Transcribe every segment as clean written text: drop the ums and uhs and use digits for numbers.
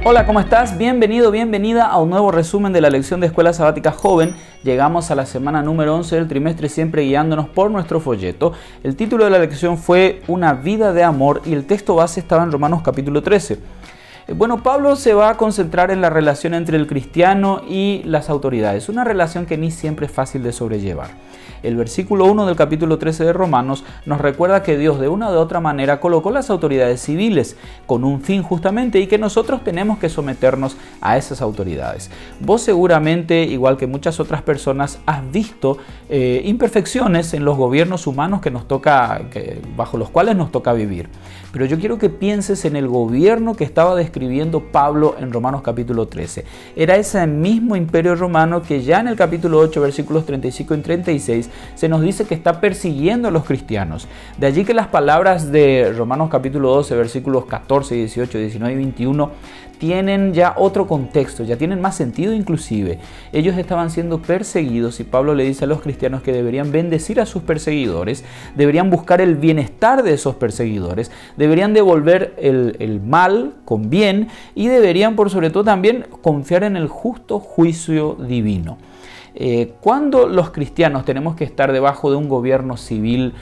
Hola, ¿cómo estás? Bienvenido, bienvenida a un nuevo resumen de la lección de Escuela Sabática Joven. Llegamos a la semana número 11 del trimestre, siempre guiándonos por nuestro folleto. El título de la lección fue Una vida de amor y el texto base estaba en Romanos capítulo 13. Bueno, Pablo se va a concentrar en la relación entre el cristiano y las autoridades, una relación que ni siempre es fácil de sobrellevar. El versículo 1 del capítulo 13 de Romanos nos recuerda que Dios de una u otra manera colocó las autoridades civiles con un fin justamente y que nosotros tenemos que someternos a esas autoridades. Vos seguramente, igual que muchas otras personas, has visto imperfecciones en los gobiernos humanos bajo los cuales nos toca vivir. Pero yo quiero que pienses en el gobierno que estaba describiendo Pablo en Romanos capítulo 13. Era ese mismo imperio romano que ya en el capítulo 8, versículos 35 y 36, se nos dice que está persiguiendo a los cristianos. De allí que las palabras de Romanos capítulo 12, versículos 14, 18, 19 y 21 tienen ya otro contexto, ya tienen más sentido inclusive. Ellos estaban siendo perseguidos y Pablo le dice a los cristianos que deberían bendecir a sus perseguidores, deberían buscar el bienestar de esos perseguidores, deberían devolver el mal con bien y deberían por sobre todo también confiar en el justo juicio divino. Cuando los cristianos tenemos que estar debajo de un gobierno civil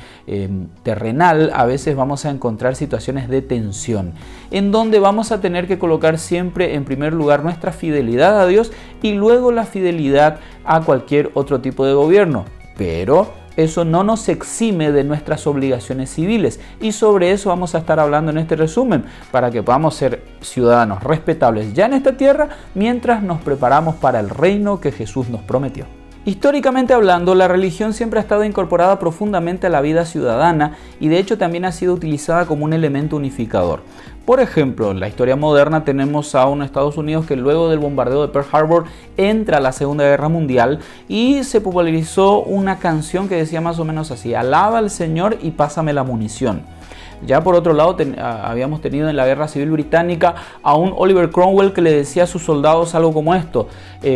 terrenal, a veces vamos a encontrar situaciones de tensión, en donde vamos a tener que colocar siempre en primer lugar nuestra fidelidad a Dios y luego la fidelidad a cualquier otro tipo de gobierno. Pero eso no nos exime de nuestras obligaciones civiles y sobre eso vamos a estar hablando en este resumen para que podamos ser ciudadanos respetables ya en esta tierra mientras nos preparamos para el reino que Jesús nos prometió. Históricamente hablando, la religión siempre ha estado incorporada profundamente a la vida ciudadana y de hecho también ha sido utilizada como un elemento unificador. Por ejemplo, en la historia moderna tenemos a un Estados Unidos que luego del bombardeo de Pearl Harbor entra a la Segunda Guerra Mundial y se popularizó una canción que decía más o menos así: alaba al Señor y pásame la munición. Ya por otro lado habíamos tenido en la Guerra Civil Británica a un Oliver Cromwell que le decía a sus soldados algo como esto: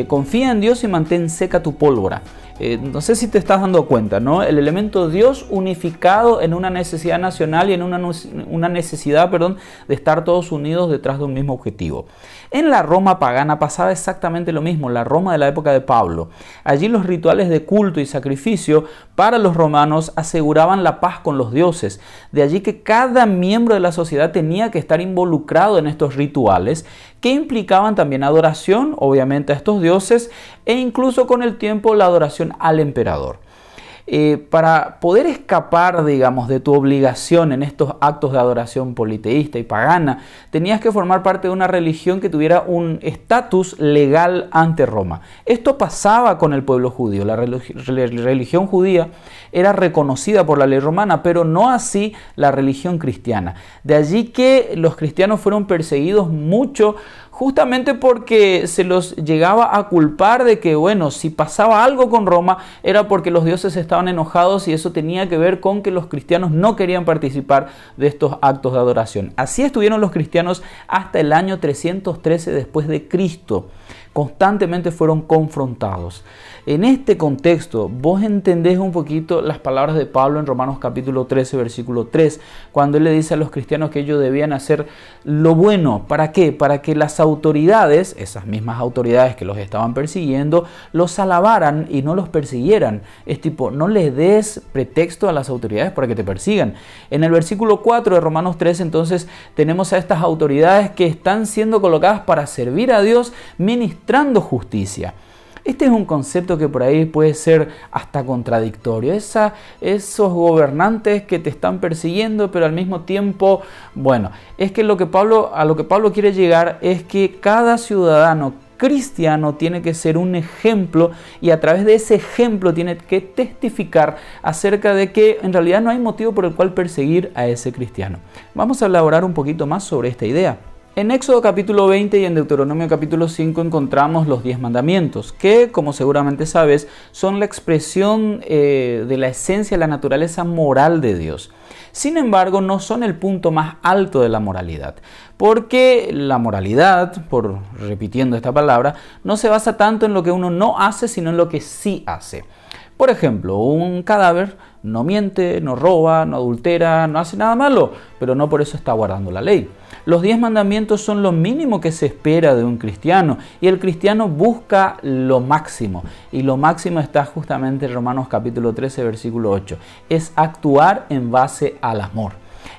confía en Dios y mantén seca tu pólvora. No sé si te estás dando cuenta, ¿no? El elemento Dios unificado en una necesidad nacional y en una necesidad, de estar todos unidos detrás de un mismo objetivo. En la Roma pagana pasaba exactamente lo mismo, la Roma de la época de Pablo. Allí los rituales de culto y sacrificio para los romanos aseguraban la paz con los dioses. De allí que cada miembro de la sociedad tenía que estar involucrado en estos rituales que implicaban también adoración, obviamente, a estos dioses e incluso con el tiempo la adoración al emperador. Para poder escapar, de tu obligación en estos actos de adoración politeísta y pagana, tenías que formar parte de una religión que tuviera un estatus legal ante Roma. Esto pasaba con el pueblo judío. La religión judía era reconocida por la ley romana, pero no así la religión cristiana. De allí que los cristianos fueron perseguidos mucho, justamente porque se los llegaba a culpar de que, si pasaba algo con Roma era porque los dioses estaban enojados y eso tenía que ver con que los cristianos no querían participar de estos actos de adoración. Así estuvieron los cristianos hasta el año 313 después de Cristo. Constantemente fueron confrontados. En este contexto, vos entendés un poquito las palabras de Pablo en Romanos capítulo 13, versículo 3, cuando él le dice a los cristianos que ellos debían hacer lo bueno. ¿Para qué? Para que las autoridades, esas mismas autoridades que los estaban persiguiendo, los alabaran y no los persiguieran. Es tipo, no les des pretexto a las autoridades para que te persigan. En el versículo 4 de Romanos 13, entonces, tenemos a estas autoridades que están siendo colocadas para servir a Dios ministrando justicia. Este es un concepto que por ahí puede ser hasta contradictorio. Esos gobernantes que te están persiguiendo, pero al mismo tiempo, es que a lo que Pablo quiere llegar es que cada ciudadano cristiano tiene que ser un ejemplo y a través de ese ejemplo tiene que testificar acerca de que en realidad no hay motivo por el cual perseguir a ese cristiano. Vamos a elaborar un poquito más sobre esta idea. En Éxodo capítulo 20 y en Deuteronomio capítulo 5 encontramos los 10 mandamientos, que, como seguramente sabes, son la expresión de la esencia, la naturaleza moral de Dios. Sin embargo, no son el punto más alto de la moralidad, porque la moralidad, repitiendo esta palabra, no se basa tanto en lo que uno no hace, sino en lo que sí hace. Por ejemplo, un cadáver no miente, no roba, no adultera, no hace nada malo, pero no por eso está guardando la ley. Los 10 mandamientos son lo mínimo que se espera de un cristiano y el cristiano busca lo máximo. Y lo máximo está justamente en Romanos capítulo 13, versículo 8. Es actuar en base al amor.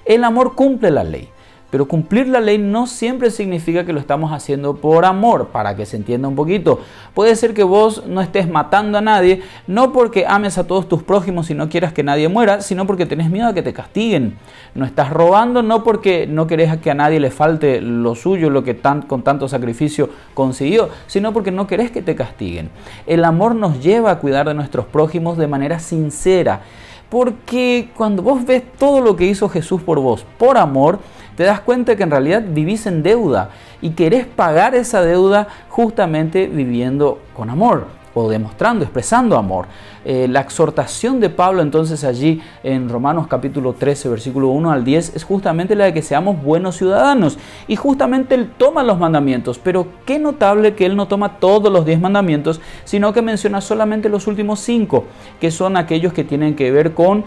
El amor cumple la ley. Pero cumplir la ley no siempre significa que lo estamos haciendo por amor, para que se entienda un poquito. Puede ser que vos no estés matando a nadie, no porque ames a todos tus prójimos y no quieras que nadie muera, sino porque tenés miedo a que te castiguen. No estás robando, no porque no querés que a nadie le falte lo suyo, lo que con tanto sacrificio consiguió, sino porque no querés que te castiguen. El amor nos lleva a cuidar de nuestros prójimos de manera sincera. Porque cuando vos ves todo lo que hizo Jesús por vos, por amor, te das cuenta que en realidad vivís en deuda y querés pagar esa deuda justamente viviendo con amor o demostrando, expresando amor. La exhortación de Pablo entonces allí en Romanos capítulo 13, versículo 1 al 10 es justamente la de que seamos buenos ciudadanos y justamente él toma los mandamientos, pero qué notable que él no toma todos los 10 mandamientos, sino que menciona solamente los últimos 5, que son aquellos que tienen que ver con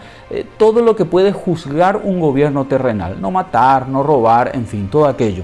todo lo que puede juzgar un gobierno terrenal, no matar, no robar, en fin, todo aquello.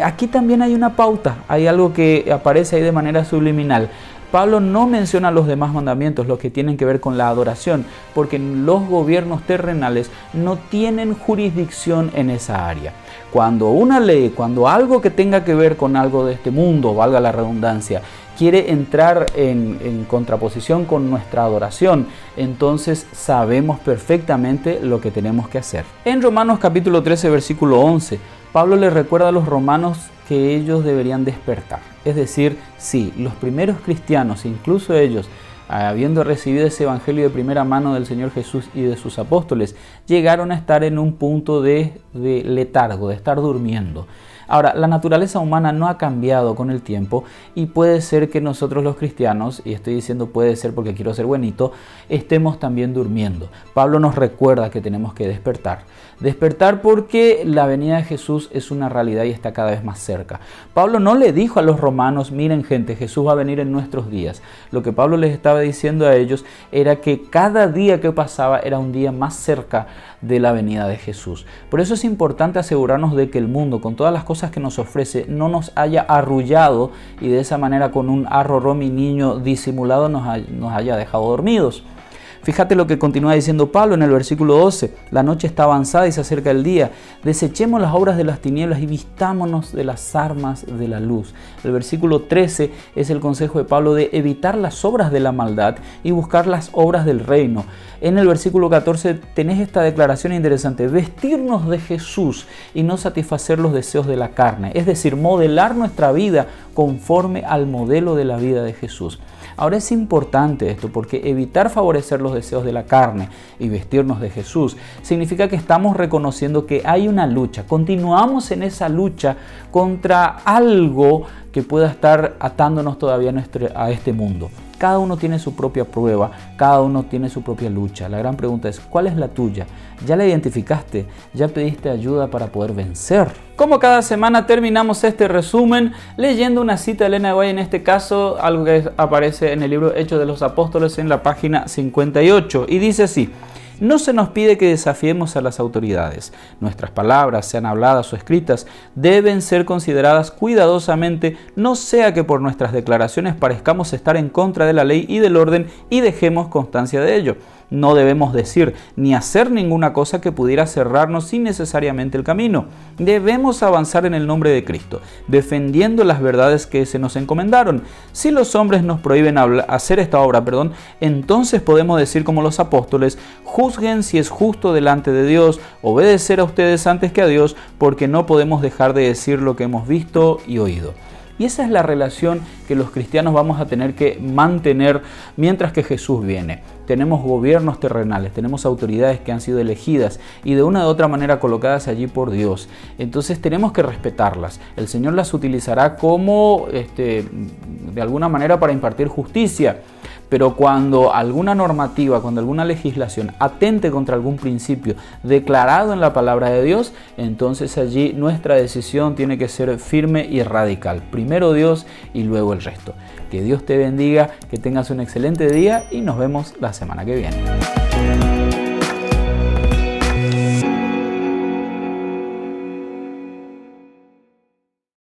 Aquí también hay una pauta, hay algo que aparece ahí de manera subliminal. Pablo no menciona los demás mandamientos, los que tienen que ver con la adoración, porque los gobiernos terrenales no tienen jurisdicción en esa área. Cuando una ley, cuando algo que tenga que ver con algo de este mundo, valga la redundancia, quiere entrar en contraposición con nuestra adoración, entonces sabemos perfectamente lo que tenemos que hacer. En Romanos capítulo 13, versículo 11, Pablo le recuerda a los romanos que ellos deberían despertar. Es decir, sí, los primeros cristianos, incluso ellos, habiendo recibido ese evangelio de primera mano del Señor Jesús y de sus apóstoles, llegaron a estar en un punto de letargo, de estar durmiendo. Ahora, la naturaleza humana no ha cambiado con el tiempo y puede ser que nosotros los cristianos, y estoy diciendo puede ser porque quiero ser buenito, estemos también durmiendo. Pablo nos recuerda que tenemos que despertar. Despertar porque la venida de Jesús es una realidad y está cada vez más cerca. Pablo no le dijo a los romanos, miren gente, Jesús va a venir en nuestros días. Lo que Pablo les estaba diciendo a ellos era que cada día que pasaba era un día más cerca de la venida de Jesús. Por eso es importante asegurarnos de que el mundo, con todas las cosas que nos ofrece, no nos haya arrullado y de esa manera con un arrorromi niño disimulado nos haya dejado dormidos. Fíjate lo que continúa diciendo Pablo en el versículo 12. La noche está avanzada y se acerca el día. Desechemos las obras de las tinieblas y vistámonos de las armas de la luz. El versículo 13 es el consejo de Pablo de evitar las obras de la maldad y buscar las obras del reino. En el versículo 14 tenés esta declaración interesante. Vestirnos de Jesús y no satisfacer los deseos de la carne. Es decir, modelar nuestra vida conforme al modelo de la vida de Jesús. Ahora es importante esto porque evitar favorecer los deseos de la carne y vestirnos de Jesús significa que estamos reconociendo que hay una lucha, continuamos en esa lucha contra algo que pueda estar atándonos todavía a este mundo. Cada uno tiene su propia prueba, cada uno tiene su propia lucha. La gran pregunta es, ¿cuál es la tuya? ¿Ya la identificaste? ¿Ya pediste ayuda para poder vencer? Como cada semana terminamos este resumen leyendo una cita de Elena de White, en este caso algo que aparece en el libro Hechos de los Apóstoles en la página 58 y dice así: no se nos pide que desafiemos a las autoridades. Nuestras palabras, sean habladas o escritas, deben ser consideradas cuidadosamente, no sea que por nuestras declaraciones parezcamos estar en contra de la ley y del orden y dejemos constancia de ello. No debemos decir ni hacer ninguna cosa que pudiera cerrarnos innecesariamente el camino. Debemos avanzar en el nombre de Cristo, defendiendo las verdades que se nos encomendaron. Si los hombres nos prohíben hacer esta obra, entonces podemos decir como los apóstoles: juzguen si es justo delante de Dios, obedecer a ustedes antes que a Dios, porque no podemos dejar de decir lo que hemos visto y oído. Y esa es la relación que los cristianos vamos a tener que mantener mientras que Jesús viene. Tenemos gobiernos terrenales, tenemos autoridades que han sido elegidas y de una u otra manera colocadas allí por Dios. Entonces tenemos que respetarlas. El Señor las utilizará como, de alguna manera, para impartir justicia. Pero cuando alguna normativa, cuando alguna legislación atente contra algún principio declarado en la palabra de Dios, entonces allí nuestra decisión tiene que ser firme y radical. Primero Dios y luego el resto. Que Dios te bendiga, que tengas un excelente día y nos vemos la semana que viene.